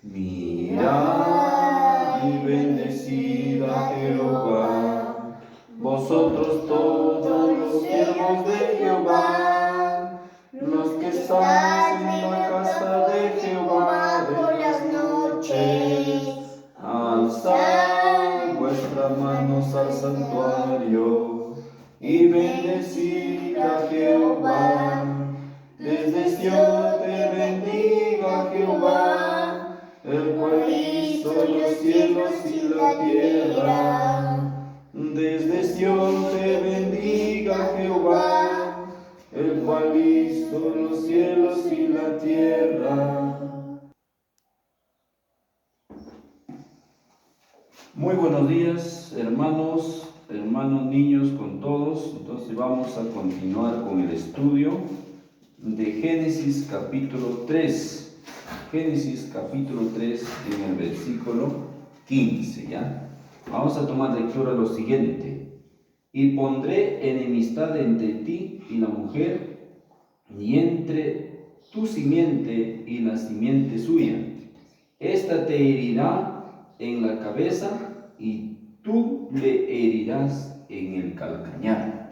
Mirad y bendecid a Jehová, vosotros todos los siervos de Jehová, los que estáis en la casa de Jehová por las noches. Alzad vuestras manos al santuario y bendecid a Jehová. Desde Sion te bendiga Jehová, el cual hizo los cielos y la tierra. Desde Sion te bendiga Jehová, el cual hizo los cielos y la tierra. Muy buenos días, hermanos, niños, con todos. Entonces vamos a continuar con el estudio de Génesis capítulo 3. Génesis capítulo 3 en el versículo 15, ¿ya? Vamos a tomar lectura lo siguiente. Y pondré enemistad entre ti y la mujer, y entre tu simiente y la simiente suya. Esta te herirá en la cabeza y tú le herirás en el calcañar.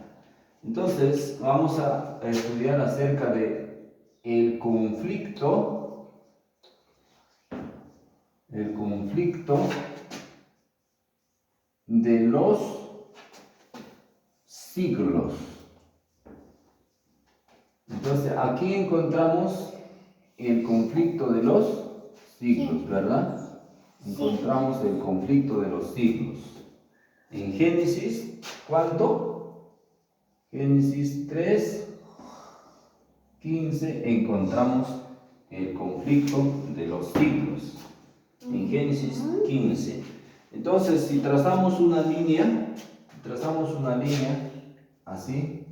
Entonces vamos a estudiar acerca de el conflicto de los siglos. Entonces aquí encontramos el conflicto de los siglos, ¿verdad? Encontramos el conflicto de los siglos. En Génesis, ¿cuánto? Génesis 3, 15, encontramos el conflicto de los siglos. En Génesis 15. Entonces, si trazamos una línea así,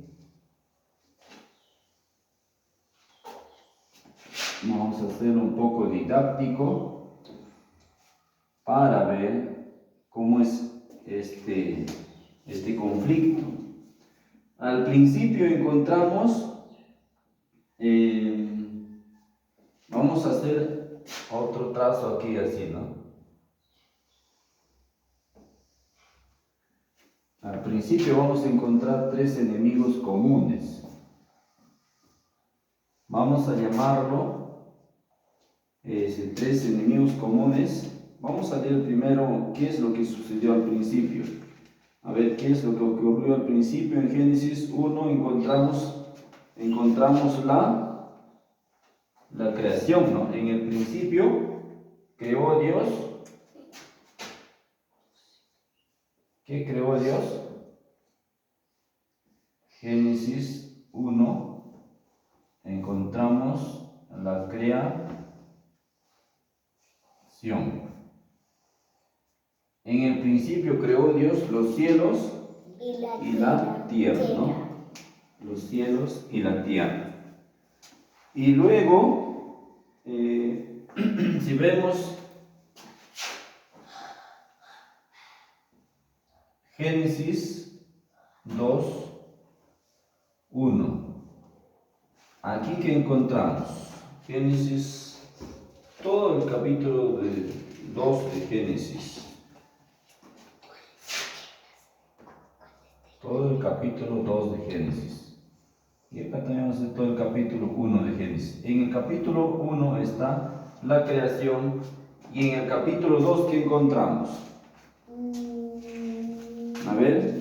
vamos a hacerlo un poco didáctico para ver cómo es este conflicto. Al principio encontramos, vamos a hacer otro trazo aquí así, ¿no? Al principio vamos a encontrar tres enemigos comunes. Vamos a llamarlo tres enemigos comunes. Vamos a leer primero qué es lo que sucedió al principio. A ver, ¿qué es lo que ocurrió al principio? En Génesis 1 encontramos la creación, ¿no? En el principio creó Dios. ¿Qué creó Dios? Génesis 1 encontramos la creación. En el principio creó Dios los cielos y la tierra, ¿no? Los cielos y la tierra. Y luego, si vemos Génesis 2, 1. Aquí que encontramos Génesis, todo el capítulo 2 de Génesis. Todo el capítulo 2 de Génesis. Y acá tenemos todo el capítulo 1 de Génesis. En el capítulo 1 está la creación. Y en el capítulo 2, ¿qué encontramos? A ver.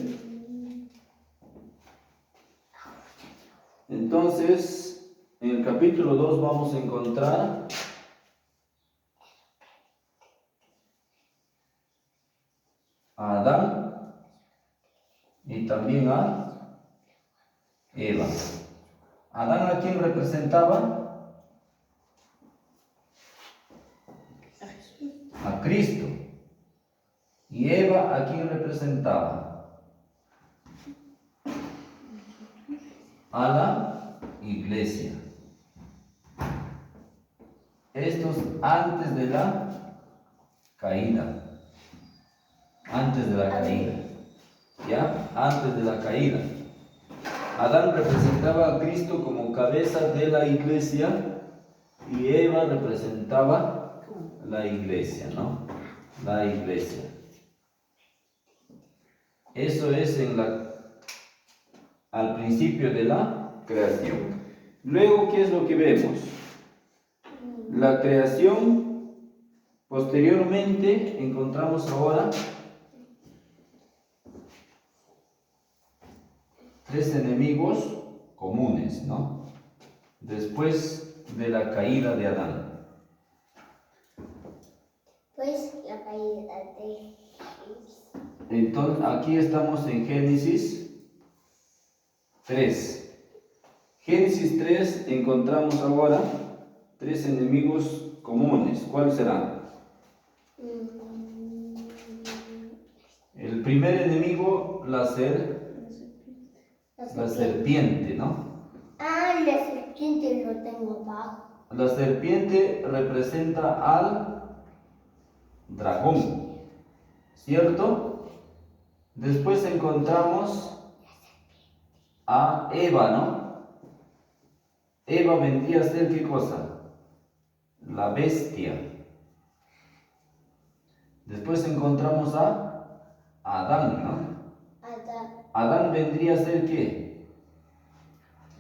Entonces, en el capítulo 2 vamos a encontrar a Adán y también a Eva. Adán, ¿a quién representaba? A Cristo. ¿Y Eva a quién representaba? A la iglesia. Estos antes de la caída. ¿Ya? Antes de la caída. Adán representaba a Cristo como cabeza de la iglesia y Eva representaba La iglesia, ¿no? La iglesia. Eso es al principio de la creación. Luego, ¿qué es lo que vemos? La creación. Posteriormente, encontramos ahora tres enemigos comunes, ¿no? Después de la caída de Adán. Pues la caída de Génesis. Entonces, aquí estamos en Génesis 3. Génesis 3 encontramos ahora tres enemigos comunes. ¿Cuáles serán? El primer enemigo, la serpiente, ¿no? Ah, la serpiente lo tengo abajo. La serpiente representa al dragón, ¿cierto? Después encontramos a Eva, ¿no? Eva vendría a ser ¿qué cosa? La bestia. Después encontramos a Adán, ¿no? Adán vendría a ser ¿qué?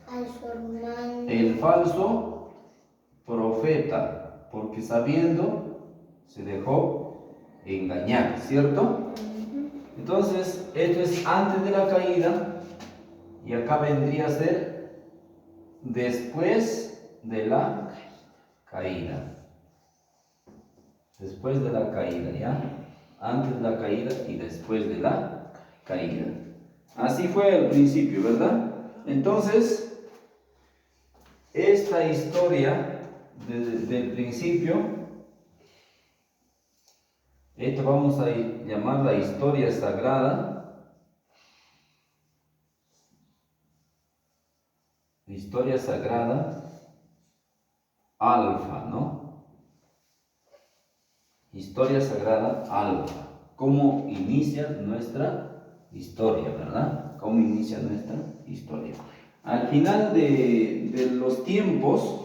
A su hermano. El falso profeta, porque sabiendo se dejó engañar, ¿cierto? Entonces, esto es antes de la caída y acá vendría a ser después de la caída. Después de la caída, ¿ya? Antes de la caída y después de la caída. Así fue al principio, ¿verdad? Entonces, esta historia del principio, esto vamos a llamar la historia sagrada. Historia sagrada alfa, ¿no? Historia sagrada alfa. ¿Cómo inicia nuestra historia, verdad? ¿Cómo inicia nuestra historia? Al final de los tiempos,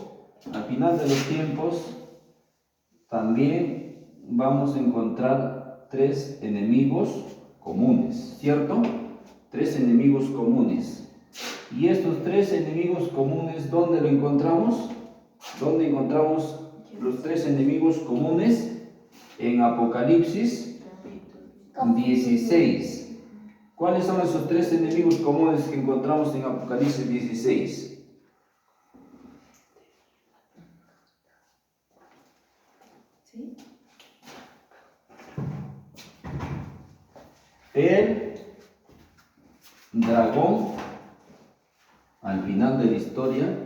también vamos a encontrar tres enemigos comunes, ¿cierto? Tres enemigos comunes. Y estos tres enemigos comunes, ¿dónde lo encontramos? ¿Dónde encontramos los tres enemigos comunes? En Apocalipsis 16. ¿Cuáles son esos tres enemigos comunes que encontramos en Apocalipsis 16? ¿Sí? El dragón, al final de la historia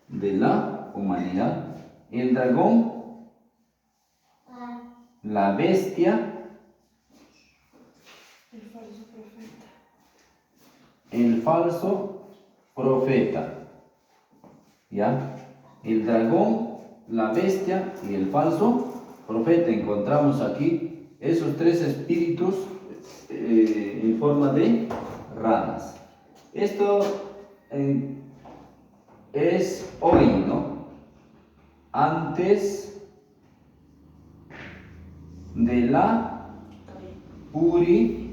de la humanidad, el dragón, la bestia, el falso profeta, ¿ya? El dragón, la bestia y el falso profeta. Encontramos aquí esos tres espíritus en forma de ranas. Esto es hoy, ¿no? Antes de la purificación.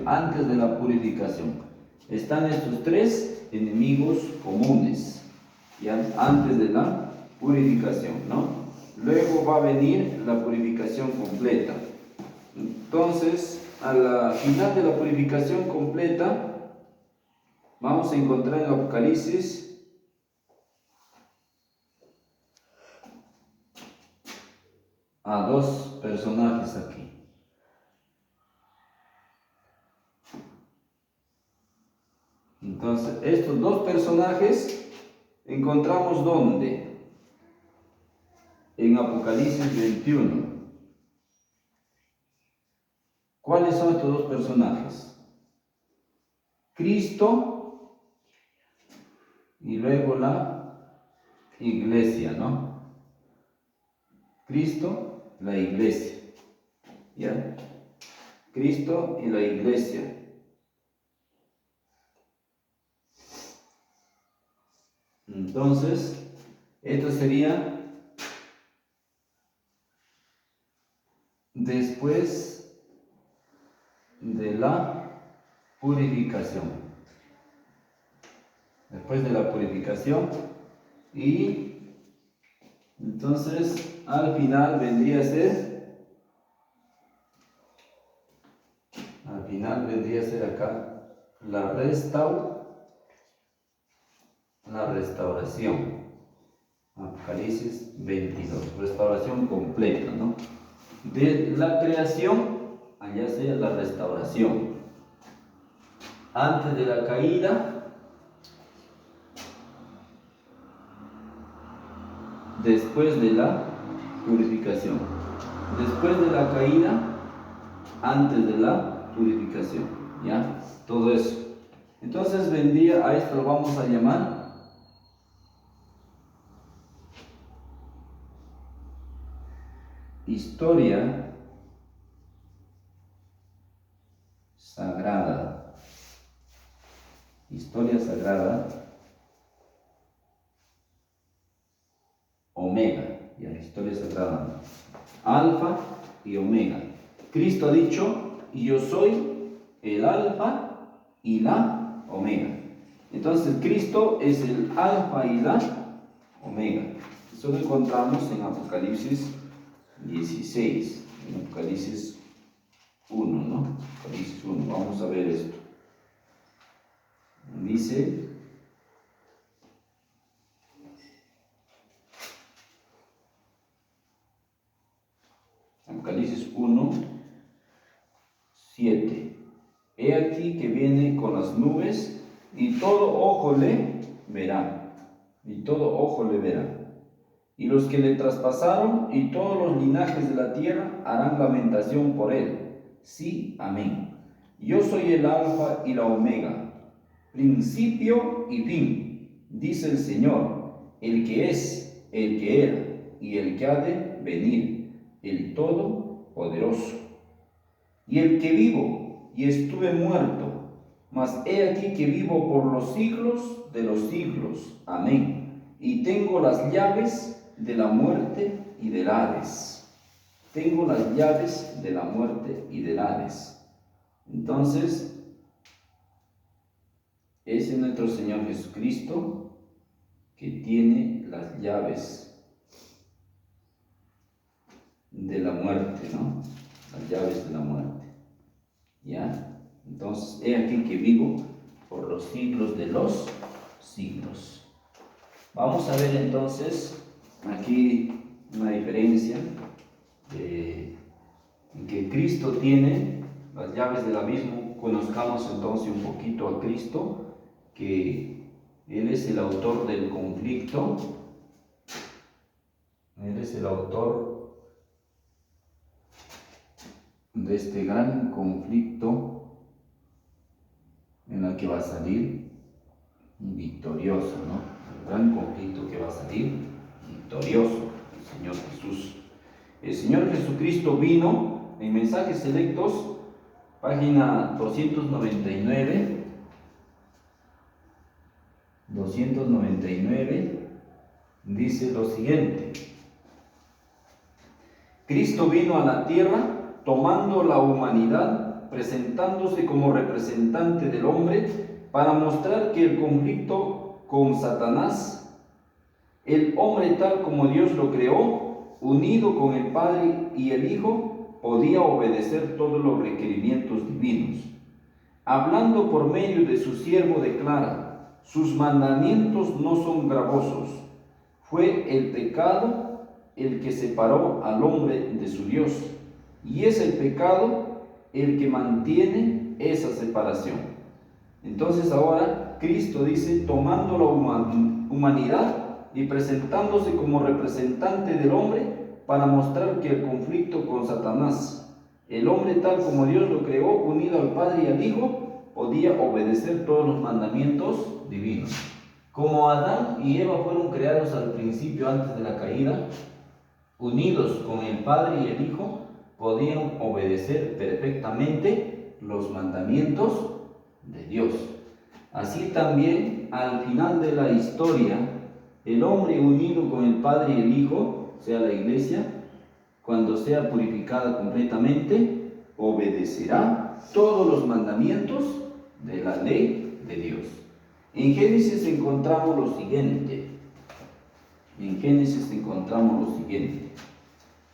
Antes de la purificación. Están estos tres enemigos comunes. ¿Ya? Antes de la purificación, ¿no? Luego va a venir la purificación completa. Entonces, a la final de la purificación completa, vamos a encontrar en el Apocalipsis a dos personajes aquí. Entonces, estos dos personajes encontramos ¿dónde? En Apocalipsis 21. ¿Cuáles son estos dos personajes? Cristo y luego la iglesia, ¿no? Cristo, la iglesia. ¿Ya? Cristo y la iglesia. Entonces, esto sería después de la purificación. Después de la purificación, y entonces al final vendría a ser acá la restauración. Apocalipsis 22, restauración completa, ¿no? De la creación, allá sea la restauración. Antes de la caída, después de la purificación. Después de la caída, antes de la purificación, ¿ya? Todo eso. Entonces vendría, a esto lo vamos a llamar historia sagrada. Historia sagrada omega, ya, historia sagrada, alfa y omega. Cristo ha dicho, yo soy el alfa y la omega. Entonces Cristo es el alfa y la omega. Eso lo encontramos en Apocalipsis 16, en Apocalipsis 1, ¿no? Apocalipsis 1, vamos a ver esto. Dice, Apocalipsis 1, 7. He aquí que viene con las nubes, y todo ojo le verá, y todo ojo le verá. Y los que le traspasaron y todos los linajes de la tierra harán lamentación por él. Sí, amén. Yo soy el alfa y la omega, principio y fin, dice el Señor, el que es, el que era y el que ha de venir, el Todopoderoso. Y el que vivo y estuve muerto, mas he aquí que vivo por los siglos de los siglos. Amén. Y tengo las llaves de la muerte y del Hades. Tengo las llaves de la muerte y del Hades. Entonces, es nuestro Señor Jesucristo que tiene las llaves de la muerte, ¿no? Las llaves de la muerte. ¿Ya? Entonces, he aquí que vivo por los siglos de los siglos. Vamos a ver entonces aquí una diferencia en que Cristo tiene las llaves del abismo. Conozcamos entonces un poquito a Cristo, que Él es el autor del conflicto. Él es el autor de este gran conflicto en el que va a salir victorioso, ¿no? El gran conflicto que va a salir victorioso, el Señor Jesús. El Señor Jesucristo vino en Mensajes Selectos, página 299, dice lo siguiente: Cristo vino a la tierra tomando la humanidad, presentándose como representante del hombre, para mostrar que el conflicto con Satanás, el hombre tal como Dios lo creó, unido con el Padre y el Hijo, podía obedecer todos los requerimientos divinos. Hablando por medio de su siervo declara, sus mandamientos no son gravosos. Fue el pecado el que separó al hombre de su Dios, y es el pecado el que mantiene esa separación. Entonces ahora Cristo dice, tomando la humanidad y presentándose como representante del hombre para mostrar que el conflicto con Satanás, el hombre tal como Dios lo creó, unido al Padre y al Hijo, podía obedecer todos los mandamientos divinos. Como Adán y Eva fueron creados al principio antes de la caída, unidos con el Padre y el Hijo, podían obedecer perfectamente los mandamientos de Dios. Así también, al final de la historia, el hombre unido con el Padre y el Hijo, o sea, la iglesia, cuando sea purificada completamente, obedecerá todos los mandamientos de la ley de Dios. En Génesis encontramos lo siguiente.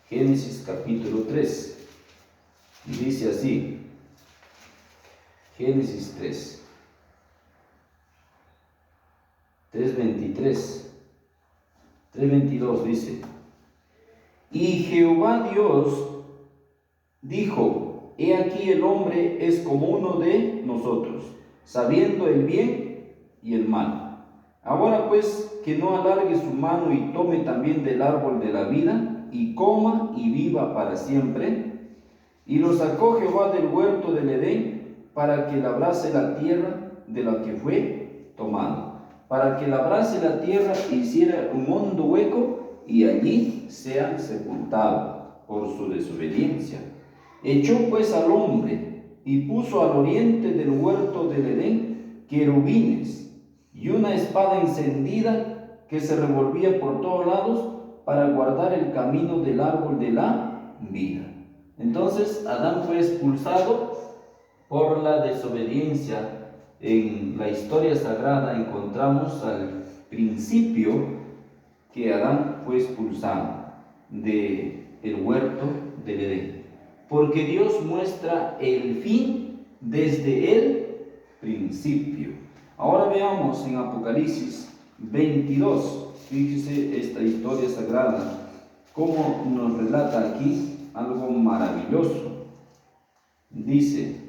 Génesis capítulo 3. Dice así. Génesis 3. 3:22 dice: Y Jehová Dios dijo: He aquí el hombre es como uno de nosotros, sabiendo el bien y el mal. Ahora pues, que no alargue su mano y tome también del árbol de la vida, y coma y viva para siempre. Y lo sacó Jehová del huerto del Edén, para que labrase la tierra de la que fue tomado. Para que labrase la tierra e hiciera un hondo hueco, y allí sea sepultado por su desobediencia. Echó pues al hombre, y puso al oriente del huerto del Edén querubines, y una espada encendida que se revolvía por todos lados, para guardar el camino del árbol de la vida. Entonces Adán fue expulsado por la desobediencia. En la historia sagrada encontramos al principio que Adán fue expulsado del huerto del Edén, porque Dios muestra el fin desde el principio. Ahora veamos en Apocalipsis 22, fíjese esta historia sagrada, cómo nos relata aquí algo maravilloso. Dice: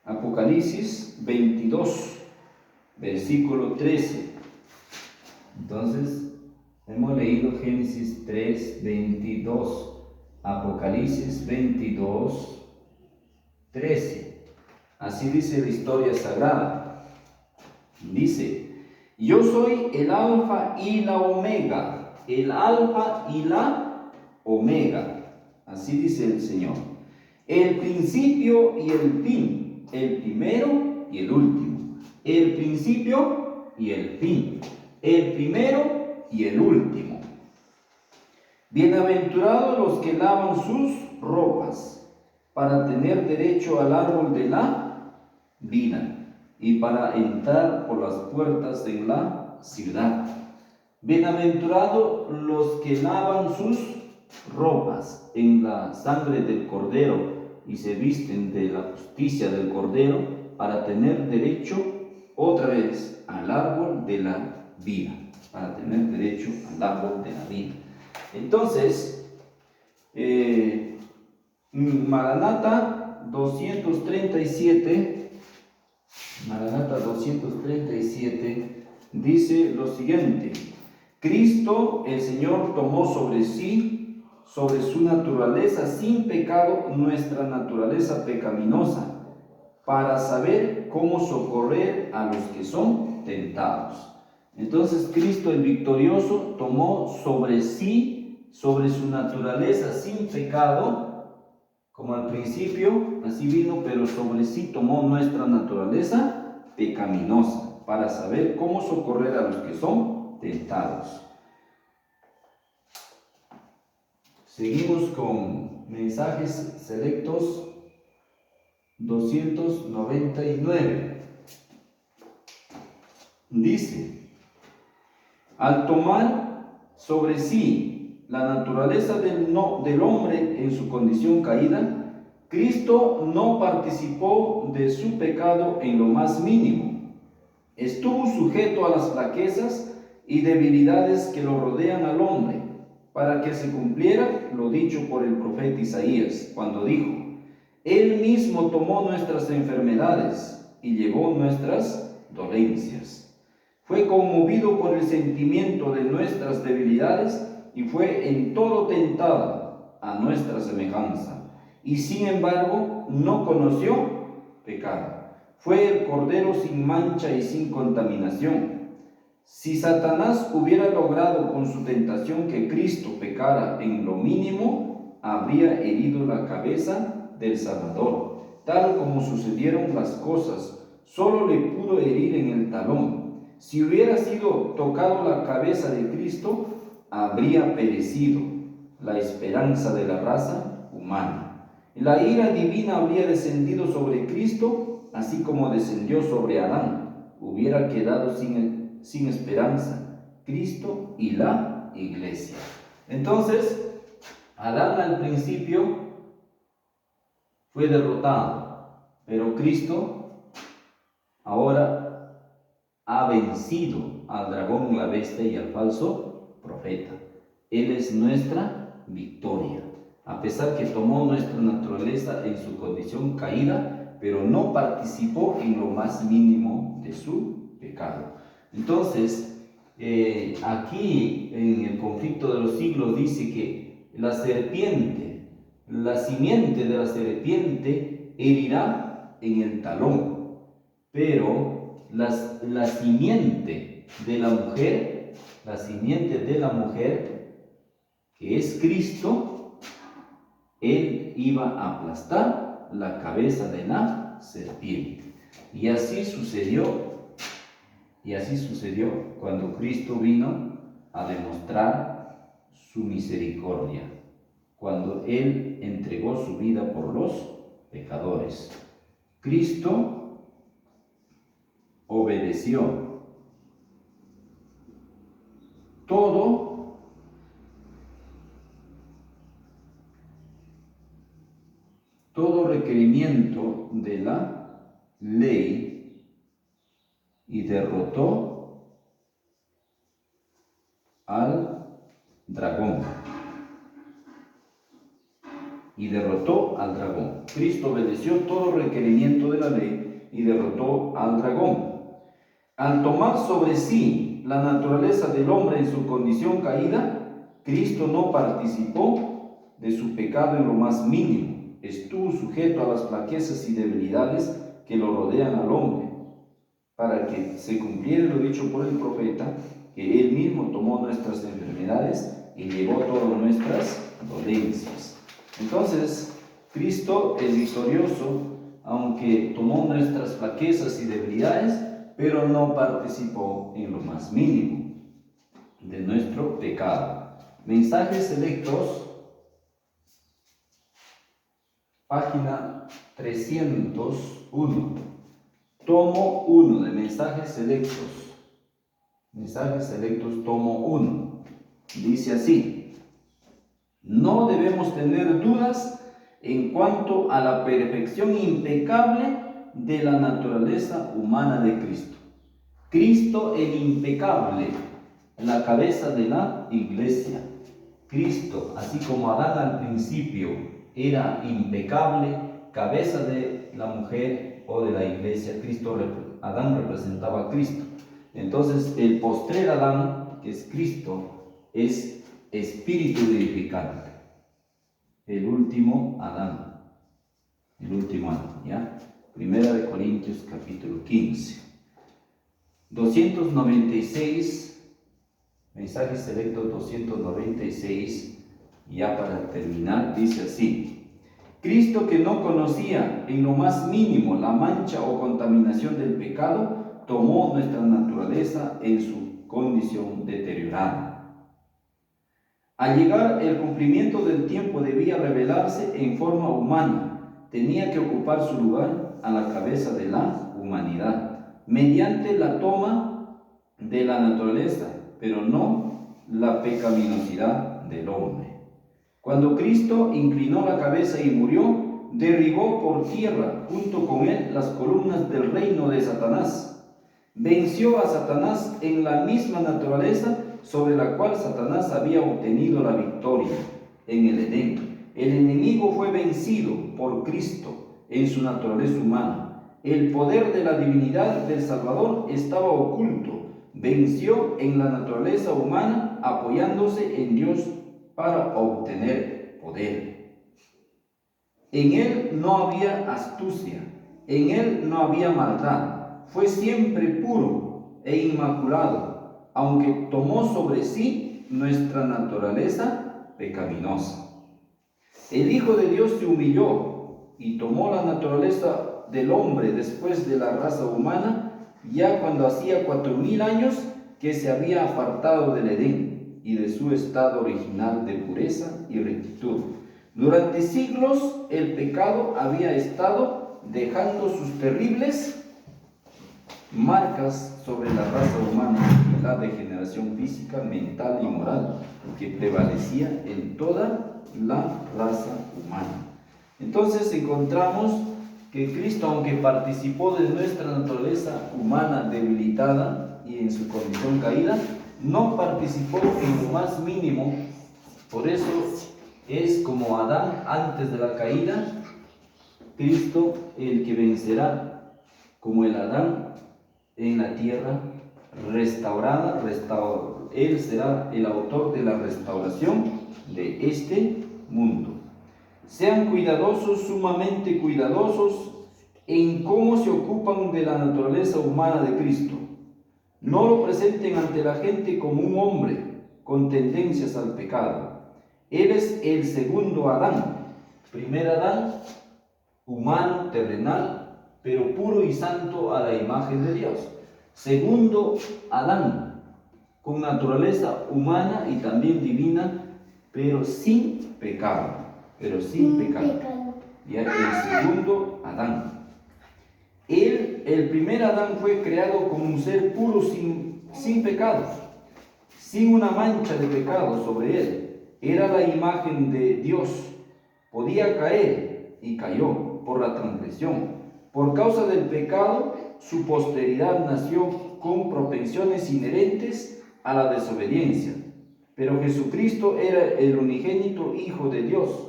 Apocalipsis 22, versículo 13. Entonces, hemos leído Génesis 3, 22, Apocalipsis 22, 13. Así dice la historia sagrada. Dice: Yo soy el alfa y la omega, el alfa y la omega. Así dice el Señor. El principio y el fin, el primero y el último. El principio y el fin, el primero y el último. Bienaventurados los que lavan sus ropas, para tener derecho al árbol de la vida y para entrar por las puertas en la ciudad. Bienaventurados los que lavan sus ropas en la sangre del Cordero y se visten de la justicia del Cordero, para tener derecho otra vez al árbol de la vida, para tener derecho al árbol de la vida. Entonces, Maranata 237 dice lo siguiente: Cristo el Señor tomó sobre sí, sobre su naturaleza sin pecado, nuestra naturaleza pecaminosa, para saber cómo socorrer a los que son tentados. Entonces Cristo el victorioso tomó sobre sí, sobre su naturaleza sin pecado, como al principio, así vino, pero sobre sí tomó nuestra naturaleza pecaminosa, para saber cómo socorrer a los que son tentados. Seguimos con mensajes selectos 299. Dice: Al tomar sobre sí la naturaleza del hombre en su condición caída, Cristo no participó de su pecado en lo más mínimo. Estuvo sujeto a las flaquezas y debilidades que lo rodean al hombre, para que se cumpliera lo dicho por el profeta Isaías, cuando dijo: Él mismo tomó nuestras enfermedades y llevó nuestras dolencias. Fue conmovido por el sentimiento de nuestras debilidades y fue en todo tentado a nuestra semejanza, y sin embargo no conoció pecado. Fue el Cordero sin mancha y sin contaminación. Si Satanás hubiera logrado con su tentación que Cristo pecara en lo mínimo, habría herido la cabeza del Salvador. Tal como sucedieron las cosas, solo le pudo herir en el talón. Si hubiera sido tocado la cabeza de Cristo, habría perecido la esperanza de la raza humana. La ira divina habría descendido sobre Cristo, así como descendió sobre Adán. Hubiera quedado sin esperanza Cristo y la iglesia. Entonces, Adán al principio fue derrotado, pero Cristo ahora ha vencido al dragón, la bestia y al falso profeta. Él es nuestra victoria, a pesar que tomó nuestra naturaleza en su condición caída, pero no participó en lo más mínimo de su pecado. Entonces, aquí en el conflicto de los siglos dice que la serpiente, la simiente de la serpiente herirá en el talón, pero la simiente de la mujer, que es Cristo, él iba a aplastar la cabeza de la serpiente. Y así sucedió cuando Cristo vino a demostrar su misericordia, cuando Él entregó su vida por los pecadores. Cristo obedeció todo requerimiento de la ley y derrotó al dragón. Cristo obedeció todo requerimiento de la ley y derrotó al dragón. Al tomar sobre sí la naturaleza del hombre en su condición caída, Cristo no participó de su pecado en lo más mínimo. Estuvo sujeto a las flaquezas y debilidades que lo rodean al hombre, para que se cumpliera lo dicho por el profeta, que Él mismo tomó nuestras enfermedades y llevó todas nuestras dolencias. Entonces, Cristo es victorioso, aunque tomó nuestras flaquezas y debilidades, pero no participó en lo más mínimo de nuestro pecado. Mensajes selectos, página 301, tomo 1 de mensajes selectos, tomo 1, dice así: no debemos tener dudas en cuanto a la perfección impecable de la naturaleza humana de Cristo. Cristo el impecable, la cabeza de la iglesia. Cristo, así como Adán al principio era impecable, cabeza de la mujer o de la iglesia, Adán representaba a Cristo. Entonces el postrer Adán, que es Cristo, es espíritu vivificante. El último Adán, ¿ya? Primera de Corintios capítulo 15. 296, mensaje selecto 296, ya para terminar, dice así: Cristo, que no conocía en lo más mínimo la mancha o contaminación del pecado, tomó nuestra naturaleza en su condición deteriorada. Al llegar el cumplimiento del tiempo, debía revelarse en forma humana, tenía que ocupar su lugar a la cabeza de la humanidad, mediante la toma de la naturaleza, pero no la pecaminosidad del hombre. Cuando Cristo inclinó la cabeza y murió, derribó por tierra, junto con él, las columnas del reino de Satanás. Venció a Satanás en la misma naturaleza sobre la cual Satanás había obtenido la victoria en el Edén. El enemigo fue vencido por Cristo en su naturaleza humana. El poder de la divinidad del Salvador estaba oculto. Venció en la naturaleza humana apoyándose en Dios para obtener poder. En él no había astucia, en él no había maldad. Fue siempre puro e inmaculado, aunque tomó sobre sí nuestra naturaleza pecaminosa. El Hijo de Dios se humilló y tomó la naturaleza del hombre después de la raza humana, ya cuando hacía 4000 años que se había apartado del Edén y de su estado original de pureza y rectitud. Durante siglos el pecado había estado dejando sus terribles marcas sobre la raza humana y la degeneración física, mental y moral que prevalecía en toda la raza humana. Entonces encontramos que Cristo, aunque participó de nuestra naturaleza humana debilitada y en su condición caída, no participó en lo más mínimo. Por eso es como Adán antes de la caída, Cristo el que vencerá como el Adán en la tierra restaurada. Él será el autor de la restauración de este mundo. Sean cuidadosos, sumamente cuidadosos en cómo se ocupan de la naturaleza humana de Cristo. No lo presenten ante la gente como un hombre con tendencias al pecado. Él es el segundo Adán. Primer Adán, humano, terrenal, pero puro y santo a la imagen de Dios. Segundo Adán, con naturaleza humana y también divina, pero sin pecado. Ya el segundo Adán. El primer Adán fue creado como un ser puro, sin pecado, sin una mancha de pecado sobre él. Era la imagen de Dios. Podía caer y cayó por la transgresión. Por causa del pecado, su posteridad nació con propensiones inherentes a la desobediencia. Pero Jesucristo era el unigénito Hijo de Dios.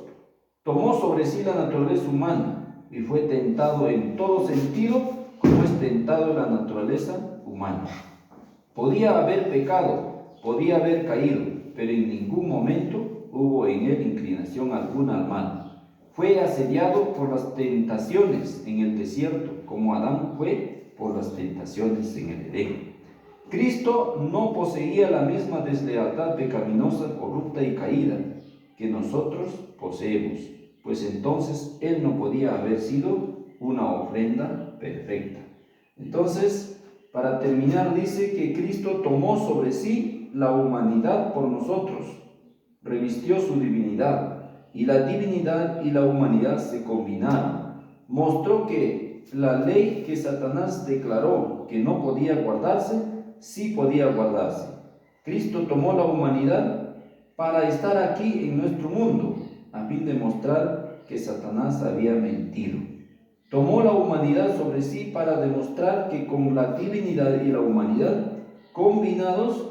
Tomó sobre sí la naturaleza humana y fue tentado en todo sentido como es tentado la naturaleza humana. Podía haber pecado, podía haber caído, pero en ningún momento hubo en él inclinación alguna al mal. Fue asediado por las tentaciones en el desierto, como Adán fue por las tentaciones en el Edén. Cristo no poseía la misma deslealtad pecaminosa, corrupta y caída que nosotros poseemos, pues entonces él no podía haber sido una ofrenda perfecta. Entonces, para terminar, dice que Cristo tomó sobre sí la humanidad por nosotros, revistió su divinidad, y la divinidad y la humanidad se combinaron. Mostró que la ley que Satanás declaró que no podía guardarse, sí podía guardarse. Cristo tomó la humanidad para estar aquí en nuestro mundo, a fin de mostrar que Satanás había mentido. Tomó la humanidad sobre sí para demostrar que con la divinidad y la humanidad combinados,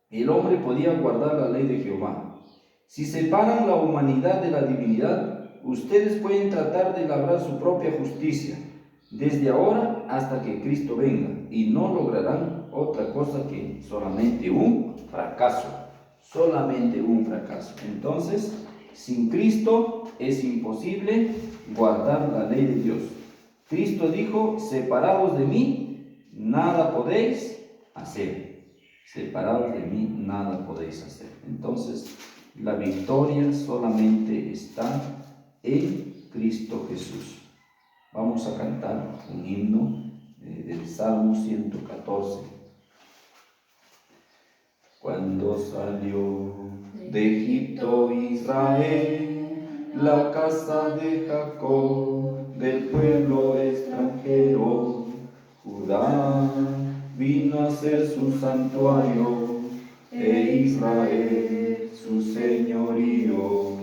el hombre podía guardar la ley de Jehová. Si separan la humanidad de la divinidad, ustedes pueden tratar de labrar su propia justicia, desde ahora hasta que Cristo venga, y no lograrán otra cosa que solamente un fracaso. Solamente un fracaso. Entonces, sin Cristo es imposible guardar la ley de Dios. Cristo dijo: separados de mí, nada podéis hacer. Separados de mí, nada podéis hacer. Entonces, la victoria solamente está en Cristo Jesús. Vamos a cantar un himno del Salmo 114. Cuando salió de Egipto Israel, la casa de Jacob, del pueblo extranjero, Judá vino a ser su santuario, Israel su señorío.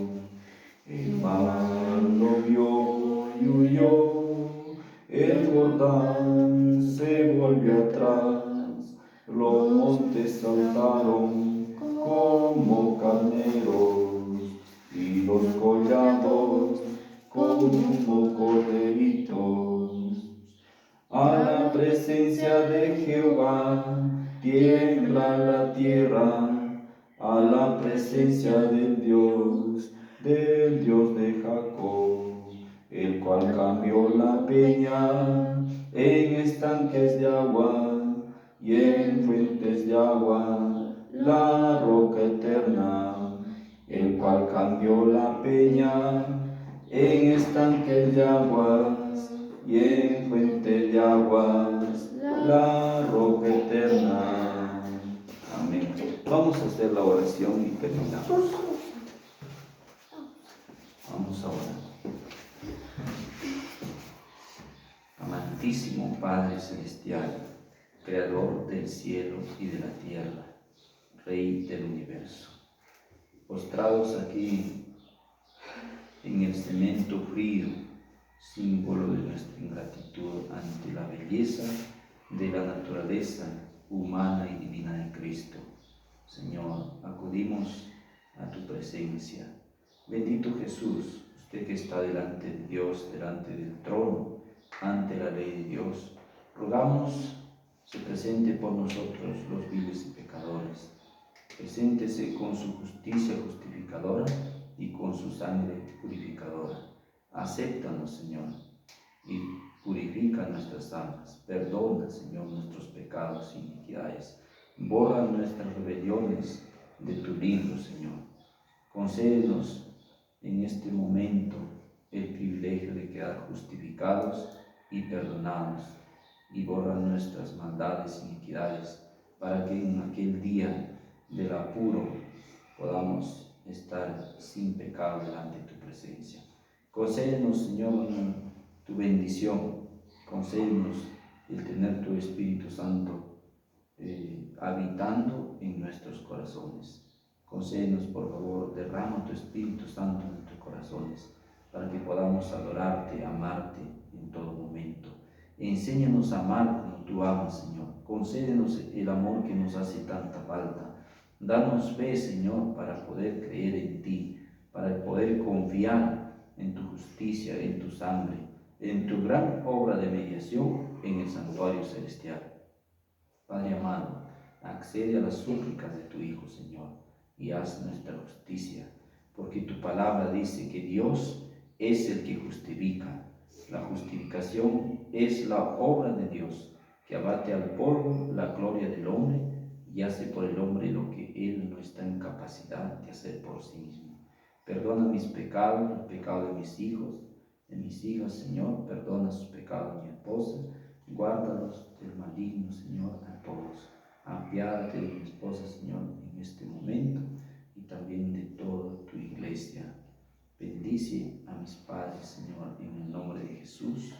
El mar lo vio y huyó, el Jordán se volvió atrás, los montes saltaron como carneros y los collados como corderitos. A la presencia de Jehová tiembla la tierra, a la presencia del Dios de Jacob, el cual cambió la peña en estanques de agua y en fuentes de agua la roca eterna, el cual cambió la peña en estanques de aguas y en fuentes de aguas la roca eterna. Amén. Vamos a hacer la oración y terminamos. Vamos a orar. Amantísimo Padre Celestial, Creador del cielo y de la tierra, Rey del universo, postrados aquí en el cemento frío, símbolo de nuestra ingratitud ante la belleza de la naturaleza humana y divina de Cristo. Señor, acudimos a tu presencia. Bendito Jesús, usted que está delante de Dios, delante del trono, ante la ley de Dios, rogamos se presente por nosotros los viles y pecadores. Preséntese con su justicia justificadora y con su sangre purificadora. Acéptanos, Señor, y purifica nuestras almas. Perdona, Señor, nuestros pecados e iniquidades. Borra nuestras rebeliones de tu libro, Señor. Concédenos en este momento el privilegio de quedar justificados y perdonados, y borra nuestras maldades e iniquidades, para que en aquel día del apuro podamos estar sin pecado delante de tu presencia. Concédenos, Señor, tu bendición. Concédenos el tener tu Espíritu Santo habitando en nuestros corazones. Concédenos, por favor, derrama tu Espíritu Santo en nuestros corazones, para que podamos adorarte, amarte en todo momento. Enséñanos a amar como tú amas, Señor. Concédenos el amor que nos hace tanta falta. Danos fe, Señor, para poder creer en ti, para poder confiar en tu justicia, en tu sangre, en tu gran obra de mediación en el santuario celestial. Padre amado, accede a las súplicas de tu Hijo, Señor, y haz nuestra justicia, porque tu palabra dice que Dios es el que justifica. La justificación es la obra de Dios, que abate al polvo la gloria del hombre y hace por el hombre lo que él no está en capacidad de hacer por sí mismo. Perdona mis pecados, los pecados de mis hijos, de mis hijas, Señor. Perdona sus pecados de mi esposa. Guárdalos del maligno, Señor, a todos. Apiádate de mi esposa, Señor, en este momento, y también de toda tu iglesia. Bendice a mis padres, Señor, en el nombre de Jesús.